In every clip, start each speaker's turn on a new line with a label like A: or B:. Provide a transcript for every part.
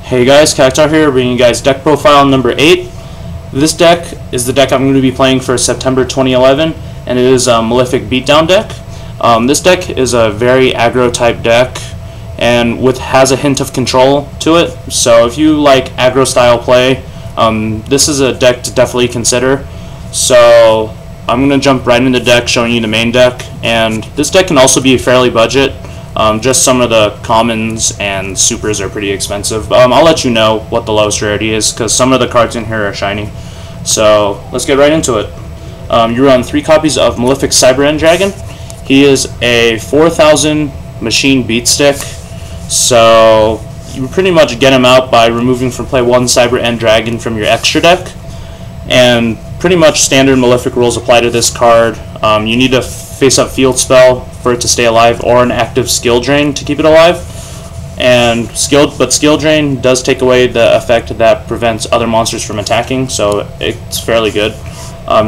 A: Hey guys, Cactar here, bringing you guys deck profile number 8. This deck is the deck I'm going to be playing for September 2011, and it is a Malefic Beatdown deck. This deck is a very aggro type deck, and has a hint of control to it. So if you like aggro style play, this is a deck to definitely consider. So I'm going to jump right into the deck, showing you the main deck, and this deck can also be fairly budget. Just some of the commons and supers are pretty expensive. I'll let you know what the lowest rarity is, because some of the cards in here are shiny. So let's get right into it. You run 3 copies of Malefic Cyber End Dragon. He is a 4,000 machine beat stick, so you pretty much get him out by removing from play 1 Cyber End Dragon from your extra deck. And pretty much standard Malefic rules apply to this card. You need a face-up field spell for it to stay alive, or an active skill drain to keep it alive. And skill drain does take away the effect that prevents other monsters from attacking, so it's fairly good.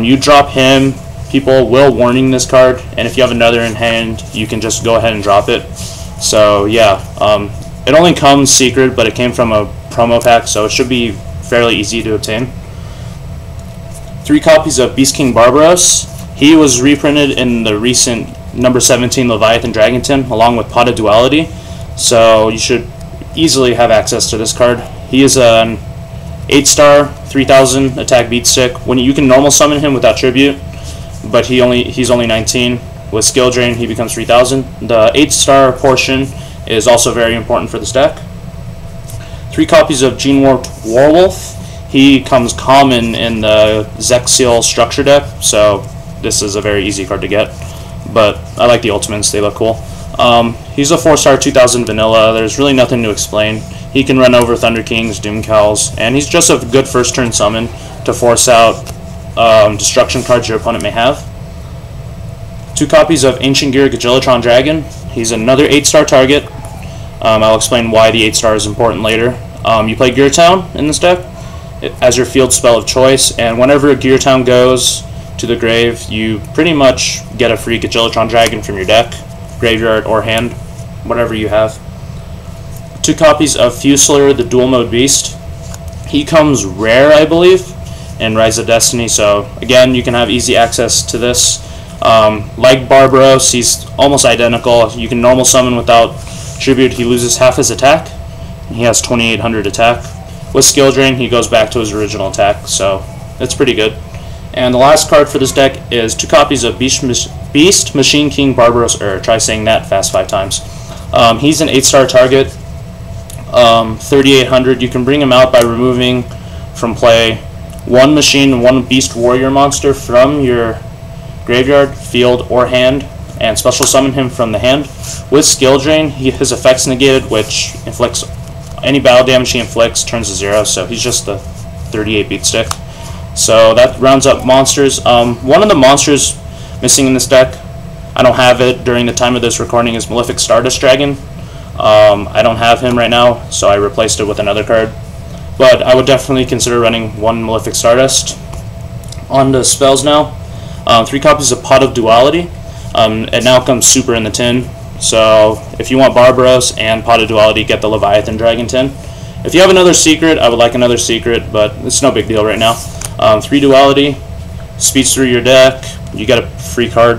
A: You drop him, people will warning this card, and if you have another in hand, you can just go ahead and drop it. So yeah, it only comes secret, but it came from a promo pack, so it should be fairly easy to obtain. 3 copies of Beast King Barbaros. He was reprinted in the recent number 17 Leviathan Dragonton along with Pot of Duality, so you should easily have access to this card. He is an 8-star 3000 attack beat stick. When you can normal summon him without tribute, but he's only 19. With skill drain he becomes 3000. The 8-star portion is also very important for this deck. 3 copies of Gene Warped Warwolf. He comes common in the Zexiel structure deck, so this is a very easy card to get, but I like the ultimates, they look cool. He's a 4-star 2000 vanilla. There's really nothing to explain. He can run over Thunder Kings, Doom Cows, and he's just a good first turn summon to force out destruction cards your opponent may have. 2 copies of Ancient Gear Gajillatron Dragon. He's another 8-star target. I'll explain why the 8-star is important later. You play Gear Town in this deck as your field spell of choice, and whenever a Gear Town goes to the grave, you pretty much get a free Gajillatron Dragon from your deck, graveyard, or hand, whatever you have. 2 copies of Fusilier, the dual mode beast. He comes rare, I believe, in Rise of Destiny, so again, you can have easy access to this. Like Barbaros, he's almost identical. You can normal summon without tribute. He loses half his attack, and he has 2800 attack. With skill drain, he goes back to his original attack, so it's pretty good. And the last card for this deck is 2 copies of Beast Machine King Barbaros Try saying that fast 5 times. He's an 8-star target, 3800. You can bring him out by removing from play 1 machine and 1 beast warrior monster from your graveyard, field, or hand, and special summon him from the hand. With skill drain, his effects negated, which inflicts any battle damage he inflicts turns to 0, so he's just a 38 beat stick. So that rounds up monsters. One of the monsters missing in this deck, I don't have it during the time of this recording, is Malefic Stardust Dragon. I don't have him right now, so I replaced it with another card. But I would definitely consider running 1 Malefic Stardust. On to spells now. 3 copies of Pot of Duality. It now comes super in the tin, so if you want Barbaros and Pot of Duality, get the Leviathan Dragon tin. If you have another secret, I would like another secret, but it's no big deal right now. 3 Duality, speeds through your deck, you get a free card.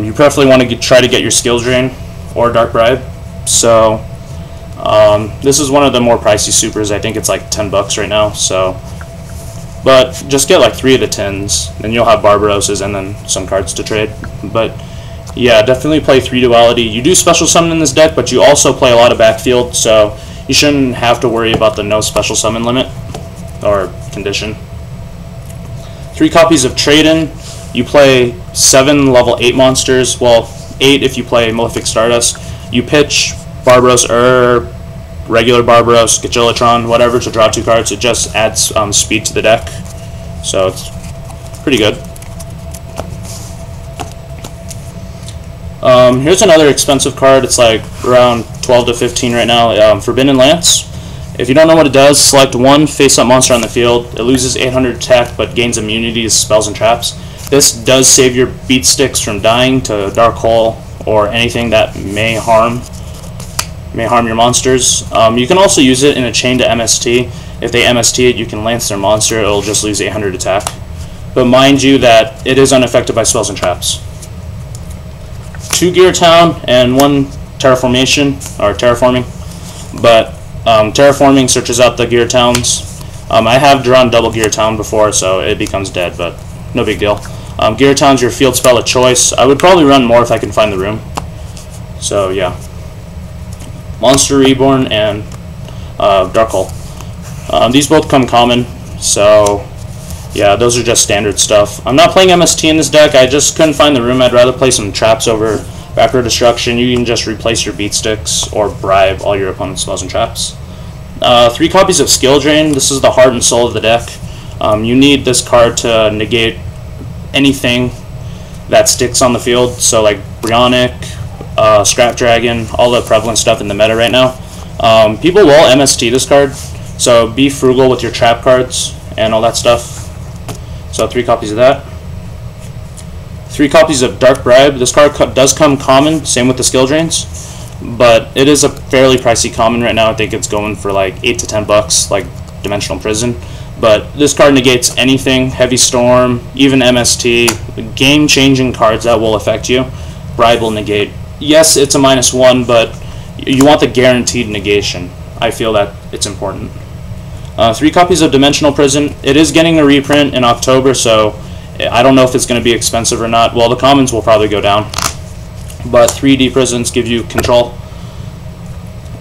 A: You preferably want to try to get your skill drain or Dark Bribe. So this is one of the more pricey supers. I think it's like 10 bucks right now. So, but just get like 3 of the 10s, then you'll have Barbaroses and then some cards to trade. But yeah, definitely play 3 Duality. You do special summon in this deck, but you also play a lot of backfield, so you shouldn't have to worry about the no special summon limit or condition. 3 copies of Trade-In. You play 7 level 8 monsters, well 8 if you play Malefic Stardust. You pitch Barbaros regular Barbaros, Gajillatron, whatever, to draw 2 cards. It just adds speed to the deck, so it's pretty good. Here's another expensive card. It's like around 12 to 15 right now. Forbidden Lance. If you don't know what it does, select 1 face-up monster on the field. It loses 800 attack but gains immunity to spells and traps. This does save your beat sticks from dying to Dark Hole or anything that may harm may harm your monsters. You can also use it in a chain to MST. If they MST it, you can lance their monster. It'll just lose 800 attack. But mind you that it is unaffected by spells and traps. 2 Gear Town and 1 Terraformation, or Terraforming. But Terraforming searches out the Gear Towns. I have drawn double Gear Town before, so it becomes dead, but no big deal. Gear Town's your field spell of choice. I would probably run more if I can find the room. So yeah. Monster Reborn and Dark Hole. These both come common, so yeah, those are just standard stuff. I'm not playing MST in this deck. I just couldn't find the room. I'd rather play some traps over Back Row Destruction. You can just replace your beat sticks or bribe all your opponent's spells and traps. 3 copies of Skill Drain. This is the heart and soul of the deck. You need this card to negate anything that sticks on the field. So like Brionic, Scrap Dragon, all the prevalent stuff in the meta right now. People will MST this card, so be frugal with your trap cards and all that stuff. So 3 copies of that. 3 copies of Dark Bribe. This card does come common, same with the Skill Drains, but it is a fairly pricey common right now. I think it's going for like 8 to 10 bucks, like Dimensional Prison. But this card negates anything, Heavy Storm, even MST, game-changing cards that will affect you. Bribe will negate. Yes, it's a -1, but you want the guaranteed negation. I feel that it's important. 3 copies of Dimensional Prison. It is getting a reprint in October, so I don't know if it's going to be expensive or not. Well, the commons will probably go down, but 3D Prisons give you control.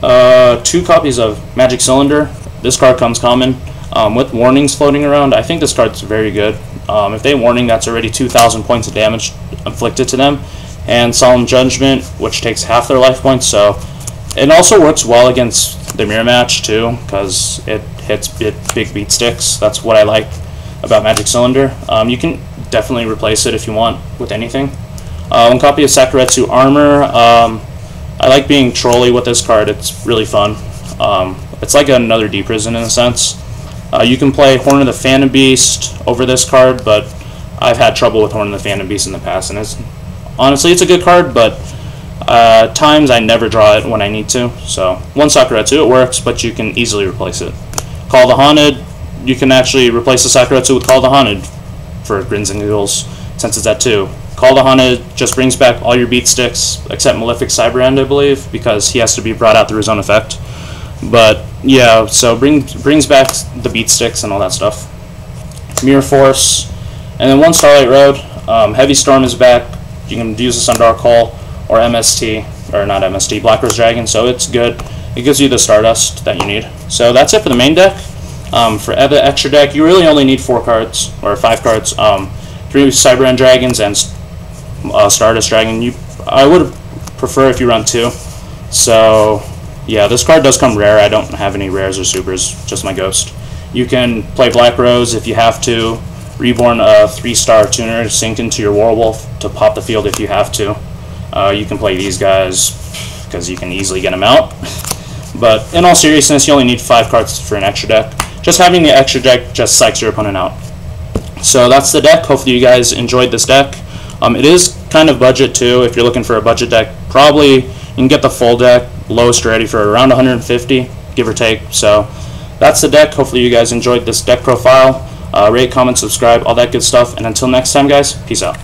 A: 2 copies of Magic Cylinder. This card comes common with warnings floating around. I think this card's very good. If they warning, that's already 2,000 points of damage inflicted to them. And Solemn Judgment, which takes half their life points, so it also works well against the Mirror Match too, because it hits big beat sticks. That's what I like about Magic Cylinder. You can definitely replace it if you want with anything. 1 copy of Sakuretsu Armor. I like being trolly with this card. It's really fun. It's like another D Prison in a sense. You can play Horn of the Phantom Beast over this card, but I've had trouble with Horn of the Phantom Beast in the past, and honestly, it's a good card, but times I never draw it when I need to. So 1 Sakuretsu, it works, but you can easily replace it. Call the Haunted, you can actually replace the Sakuretsu with Call the Haunted for Grins and Giggles, since it's at 2. Call the Haunted just brings back all your beat sticks, except Malefic Cyberend, I believe, because he has to be brought out through his own effect. But yeah, so brings back the beat sticks and all that stuff. Mirror Force, and then 1 Starlight Road. Heavy Storm is back. You can use this on Dark Hole or MST, or not MST, Black Rose Dragon, so it's good. It gives you the Stardust that you need. So that's it for the main deck. For the extra deck, you really only need 4 cards, or 5 cards. 3 Cyberend Dragons and Stardust Dragon. I would prefer if you run 2. So yeah, this card does come rare. I don't have any rares or supers, just my Ghost. You can play Black Rose if you have to. Reborn a 3-star tuner, sink into your Werewolf to pop the field if you have to. You can play these guys because you can easily get them out. But in all seriousness, you only need 5 cards for an extra deck. Just having the extra deck just psychs your opponent out. So that's the deck. Hopefully you guys enjoyed this deck. It is kind of budget too. If you're looking for a budget deck, probably you can get the full deck, lowest ready for around 150, give or take. So that's the deck. Hopefully you guys enjoyed this deck profile. Rate, comment, subscribe, all that good stuff. And until next time, guys, peace out.